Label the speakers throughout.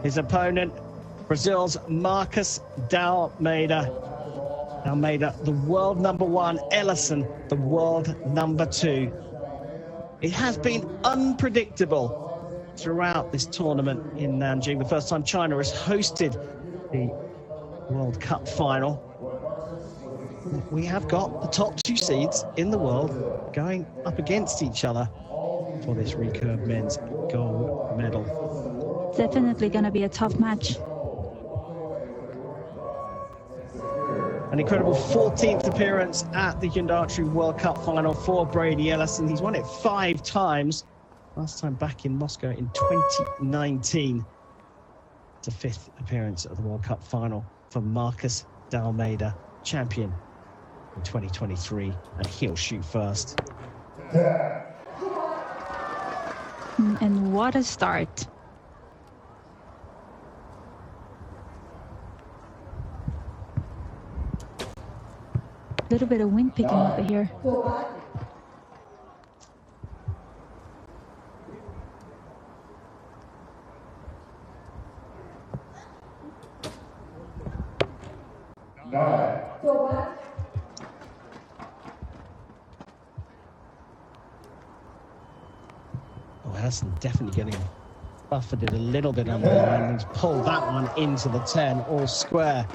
Speaker 1: His opponent, Brazil's Marcos D'Almeida. Almeida, the world #1, Ellison, the world #2. It has been unpredictable throughout this tournament in Nanjing. The first time China has hosted the World Cup final. We have got the top 2 seeds in the world going up against each other for this recurve men's gold medal.
Speaker 2: Definitely going to be a tough match.
Speaker 1: An incredible 14th appearance at the Hyundai Archery World Cup final for Brady Ellison. He's won it 5 times. Last time back in Moscow in 2019. It's a 5th appearance at the World Cup final for Marcos D'Almeida, champion in 2023, and he'll shoot first.
Speaker 2: And what a start. A little bit of wind picking up here.
Speaker 1: Oh, Ellison definitely getting buffeted a little bit on the line and pulled that one into the 10, all square.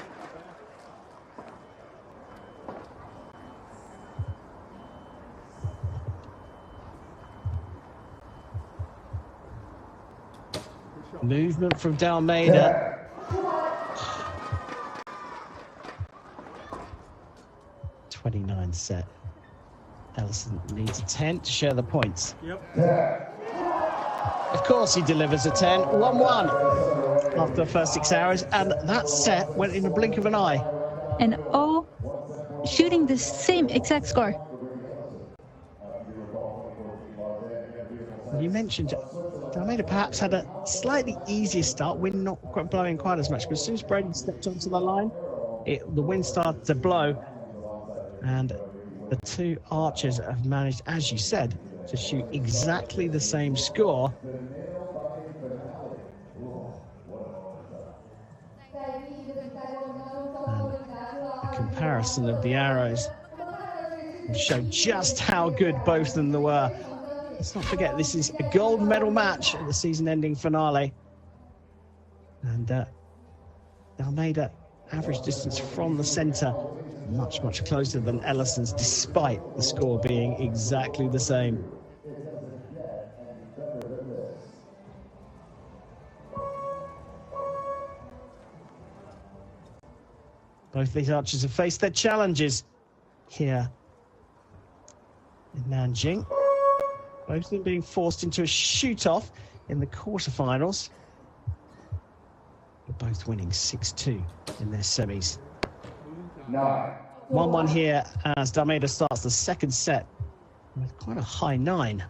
Speaker 1: Movement from D'Almeida. 29 set. Ellison needs a 10 to share the points. Of course he delivers a 10. 1-1 after the first 6 hours, and that set went in a blink of an eye.
Speaker 2: And shooting the same exact score.
Speaker 1: You mentioned D'Almeida perhaps had a slightly easier start, wind not quite blowing quite as much, but as soon as Braden stepped onto the line, the wind started to blow, and the 2 archers have managed, as you said, to shoot exactly the same score. And a comparison of the arrows will show just how good both of them were. Let's not forget, this is a gold medal match at the season-ending finale. And D'Almeida, average distance from the centre, much, much closer than Ellison's, despite the score being exactly the same. Both these archers have faced their challenges here in Nanjing. Both of them being forced into a shoot-off in the quarterfinals. They're both winning 6-2 in their semis. 1-1 here as D'Almeida starts the second set with quite a high 9.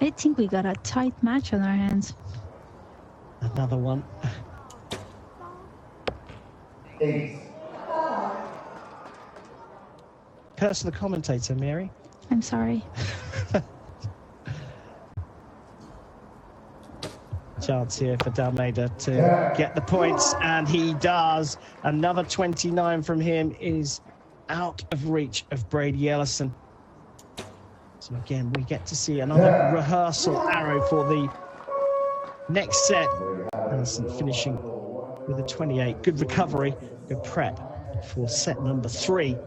Speaker 2: I think we got a tight match on our hands.
Speaker 1: Another one.
Speaker 3: 8.
Speaker 1: Curse the commentator, Mary.
Speaker 2: I'm sorry.
Speaker 1: Chance here for D'Almeida to get the points, and he does. Another 29 from him is out of reach of Brady Ellison. So again, we get to see another rehearsal arrow for the next set. Ellison finishing with a 28. Good recovery, good prep for set number 3.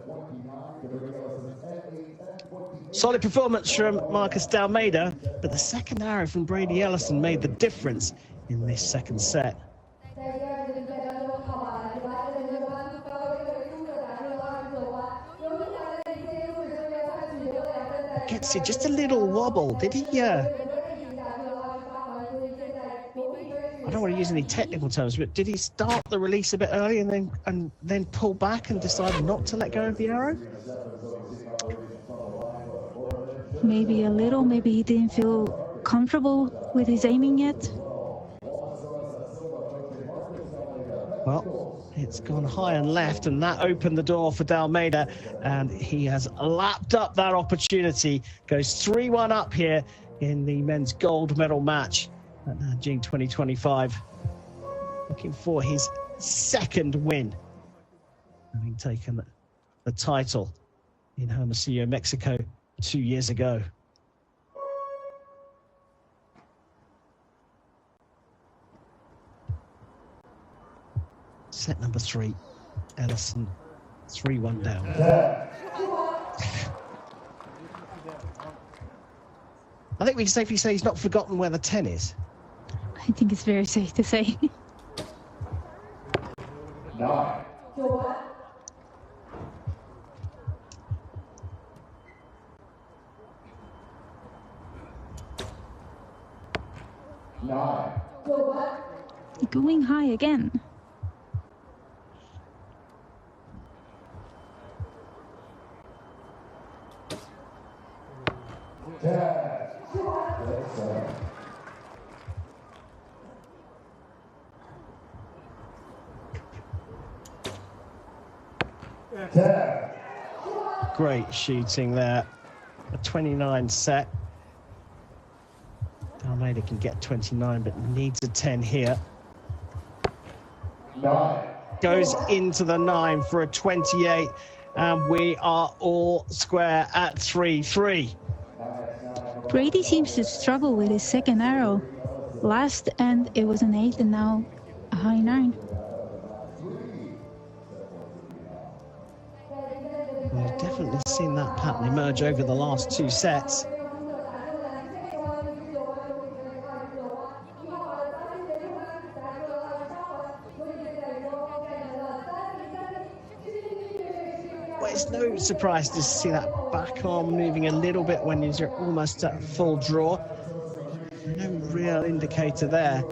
Speaker 1: Solid performance from Marcos D'Almeida, but the second arrow from Brady Ellison made the difference in this second set. Gets you just a little wobble. Did he? I don't want to use any technical terms, but did he start the release a bit early and then pull back and decide not to let go of the arrow?
Speaker 2: maybe a little. Maybe he didn't feel comfortable with his aiming yet.
Speaker 1: Well, it's gone high and left, and that opened the door for Dalmeida, and he has lapped up that opportunity. Goes 3-1 up here in the men's gold medal match at Nanjing 2025. Looking for his second win, having taken the title in Hermosillo, Mexico 2 years ago. Set number 3, Ellison, 3-1 down. I think we can safely say he's not forgotten where the 10 is.
Speaker 2: I think it's very safe to say.
Speaker 3: 9. 9.
Speaker 2: Going high again.
Speaker 3: 10.
Speaker 1: Great shooting there. A 29 set. Dalmeida can get 29, but needs a 10 here.
Speaker 3: 9.
Speaker 1: Goes into the 9 for a 28, and we are all square at 3-3.
Speaker 2: Brady seems to struggle with his second arrow. Last end it was an 8 and now a high 9.
Speaker 1: We've definitely seen that pattern emerge over the last 2 sets. Well, it's no surprise to see that back arm moving a little bit when you're almost at full draw. No real indicator there.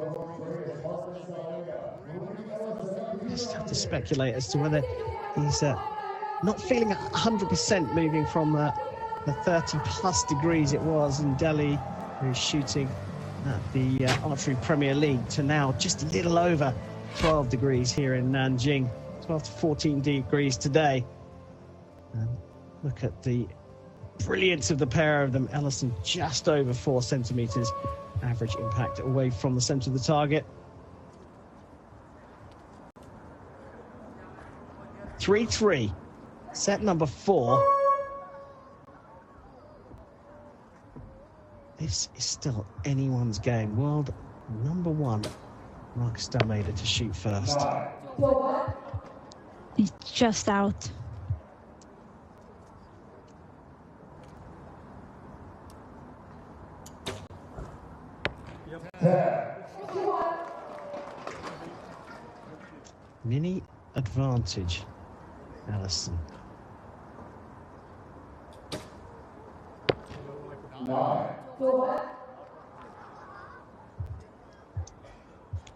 Speaker 1: Just have to speculate as to whether he's not feeling 100% moving from the 30-plus degrees it was in Delhi, who's shooting at the Archery Premier League, to now just a little over 12 degrees here in Nanjing, 12 to 14 degrees today. And look at the brilliance of the pair of them. Ellison just over 4 centimeters average impact away from the center of the target. 3-3, set number 4. This is still anyone's game. World number 1, Marcus Dalmeida to shoot first.
Speaker 2: It's just out.
Speaker 1: Mini advantage, Ellison.
Speaker 3: 9.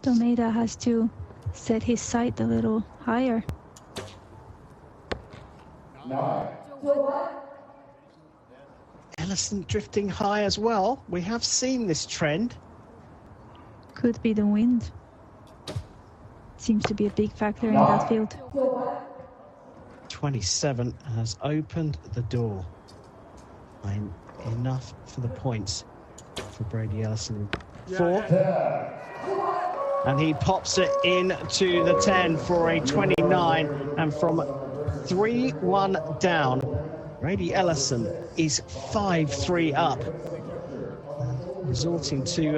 Speaker 2: Dalmeida has to set his sight a little higher.
Speaker 3: 9.
Speaker 1: Ellison drifting high as well. We have seen this trend.
Speaker 2: Could be the wind. Seems to be a big factor in that field.
Speaker 1: 27 has opened the door. Enough for the points for Brady Ellison. 4. And he pops it into the 10 for a 29. And from 3-1 down, Brady Ellison is 5-3 up, resorting to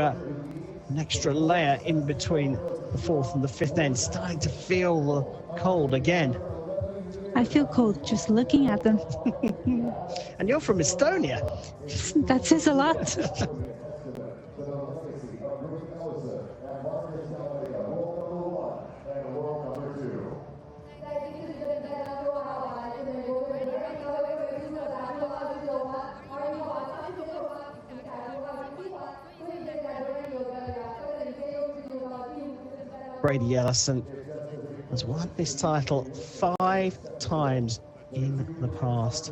Speaker 1: an extra layer in between the 4th and the 5th end. Starting to feel the cold again.
Speaker 2: I feel cold just looking at them.
Speaker 1: And you're from Estonia.
Speaker 2: That says a lot.
Speaker 1: Brady Ellison has won this title 5 times in the past.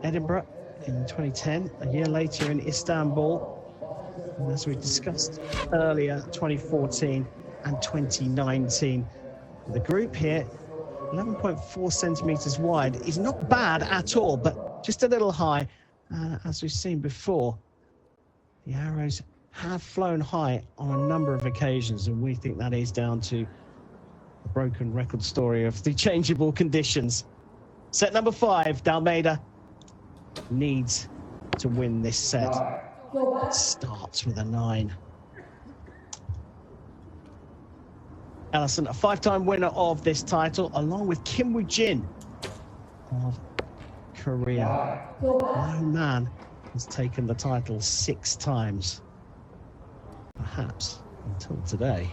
Speaker 1: Edinburgh in 2010, a year later in Istanbul, and as we discussed earlier, 2014 and 2019. The group here, 11.4 centimeters wide, is not bad at all, but just a little high. As we've seen before, the arrows have flown high on a number of occasions, and we think that is down to the broken record story of the changeable conditions. Set number 5, Dalmeida needs to win this set. It starts with a 9. Ellison, a 5-time winner of this title, along with Kim Woo-jin of Korea. No man has taken the title 6 times, perhaps until today.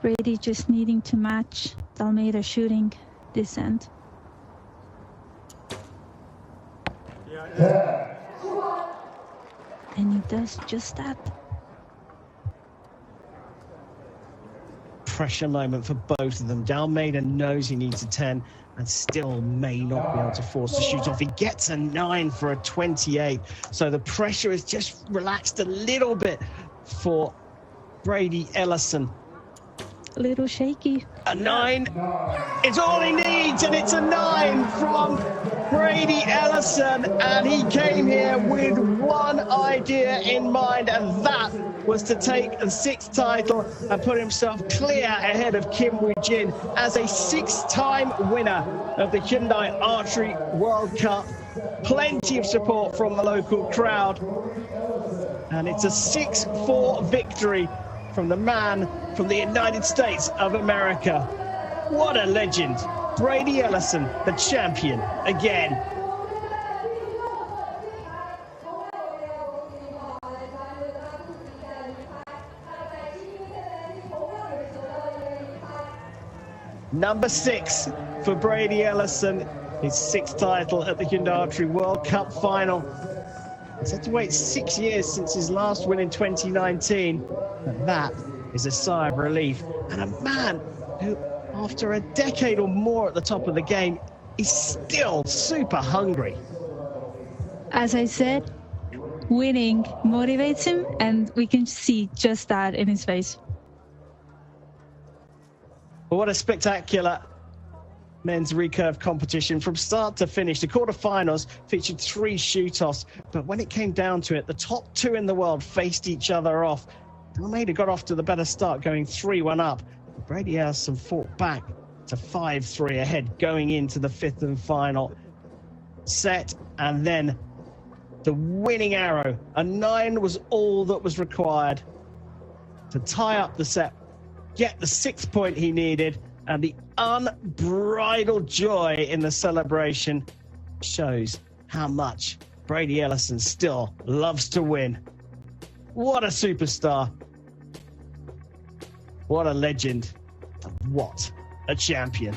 Speaker 2: Brady just needing to match Dalmeida shooting this end. And he does just that.
Speaker 1: Pressure moment for both of them. Dalmeida knows he needs a 10 and still may not be able to force the shoot off. He gets a 9 for a 28. So the pressure is just relaxed a little bit for Brady Ellison.
Speaker 2: A little shaky.
Speaker 1: A 9 is all he needs, and it's a 9 from Brady Ellison. And he came here with one idea in mind, and that was to take the 6th title and put himself clear ahead of Kim Woo-jin as a 6-time winner of the Hyundai Archery World Cup. Plenty of support from the local crowd. And it's a 6-4 victory from the man from the United States of America. What a legend. Brady Ellison, the champion again. Number 6 for Brady Ellison, his 6th title at the Hyundai Archery World Cup final. He's had to wait 6 years since his last win in 2019. And that is a sigh of relief. And a man who, after a decade or more at the top of the game, is still super hungry.
Speaker 2: As I said, winning motivates him, and we can see just that in his face.
Speaker 1: Well, what a spectacular men's recurve competition from start to finish. The quarterfinals featured 3 shoot-offs, but when it came down to it, the top 2 in the world faced each other off. Dalmeida got off to the better start, going 3-1 up. Brady Ellison fought back to 5-3 ahead, going into the 5th and final set. And then the winning arrow, a 9 was all that was required to tie up the set, get the 6th point he needed, and the unbridled joy in the celebration shows how much Brady Ellison still loves to win. What a superstar. What a legend. What a champion.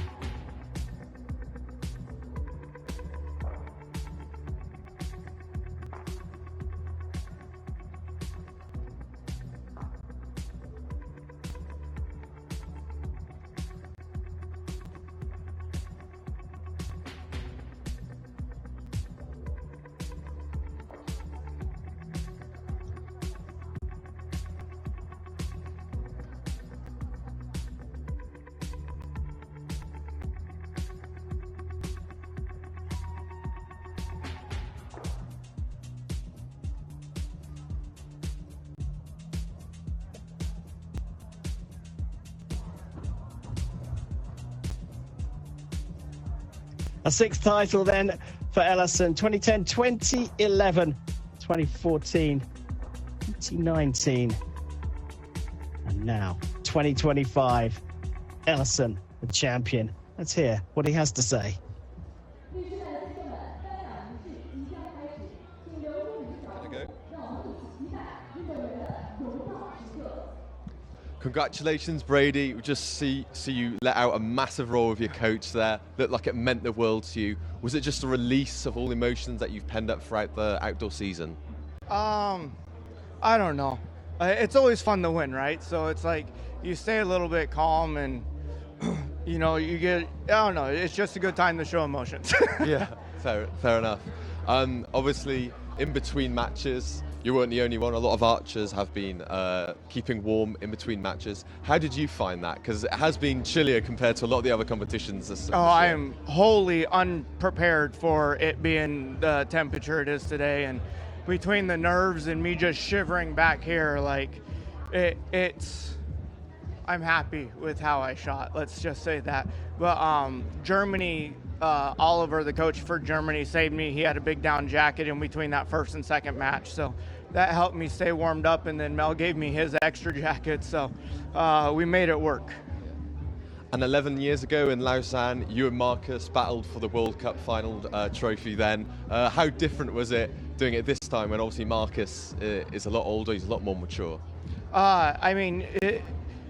Speaker 1: A 6th title then for Ellison, 2010, 2011, 2014, 2019, and now 2025. Ellison, the champion. Let's hear what he has to say.
Speaker 4: Congratulations, Brady. We just see you let out a massive roar with your coach there. Looked like it meant the world to you. Was it just a release of all the emotions that you've penned up throughout the outdoor season?
Speaker 5: I don't know. It's always fun to win, right? So it's like you stay a little bit calm and, you know, you get, I don't know, it's just a good time to show emotions.
Speaker 4: Yeah, fair enough. Obviously, in between matches, you weren't the only one. A lot of archers have been keeping warm in between matches. How did you find that? Because it has been chillier compared to a lot of the other competitions this year.
Speaker 5: I am wholly unprepared for it being the temperature it is today. And between the nerves and me just shivering back here, like, I'm happy with how I shot. Let's just say that. But Germany, Oliver, the coach for Germany, saved me. He had a big down jacket in between that first and second match, so that helped me stay warmed up. And then Mel gave me his extra jacket, so we made it work.
Speaker 4: And 11 years ago in Lausanne, you and Marcus battled for the World Cup final trophy then. How different was it doing it this time when obviously Marcus is a lot older, he's a lot more mature?
Speaker 5: I mean,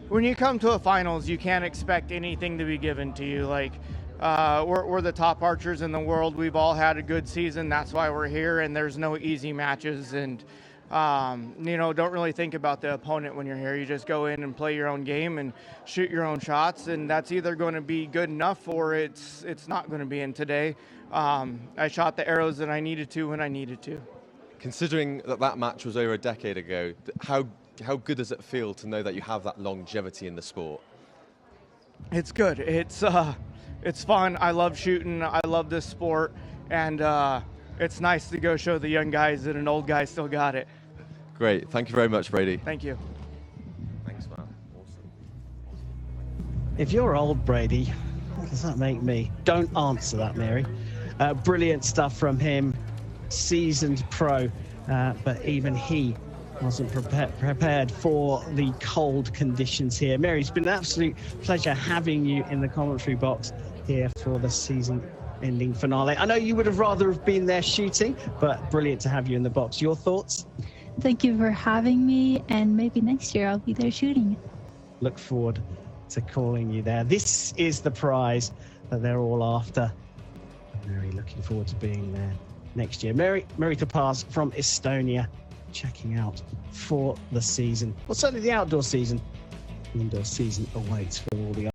Speaker 5: when you come to a finals, you can't expect anything to be given to you. Like, we're the top archers in the world. We've all had a good season. That's why we're here, and there's no easy matches. And, you know, don't really think about the opponent when you're here. You just go in and play your own game and shoot your own shots, and that's either going to be good enough or it's not going to be. And today, I shot the arrows that I needed to when I needed to.
Speaker 4: Considering that match was over a decade ago, how good does it feel to know that you have that longevity in the sport?
Speaker 5: It's good. It's fun. I love shooting. I love this sport, and it's nice to go show the young guys that an old guy still got it.
Speaker 4: Great. Thank you very much, Brady.
Speaker 5: Thank you.
Speaker 4: Thanks, man. Awesome.
Speaker 1: If you're old, Brady, what does that make me? Don't answer that, Mary. Brilliant stuff from him. Seasoned pro, but even he wasn't prepared for the cold conditions here. Mary, it's been an absolute pleasure having you in the commentary box here for the season-ending finale. I know you would have rather have been there shooting, but brilliant to have you in the box. Your thoughts?
Speaker 2: Thank you for having me, and maybe next year I'll be there shooting. Look
Speaker 1: forward to calling you there. This is the prize that they're all after. Mary, looking forward to being there next year. Mary Kapaz from Estonia, checking out for the season. Well, certainly the outdoor season. The indoor season awaits for all the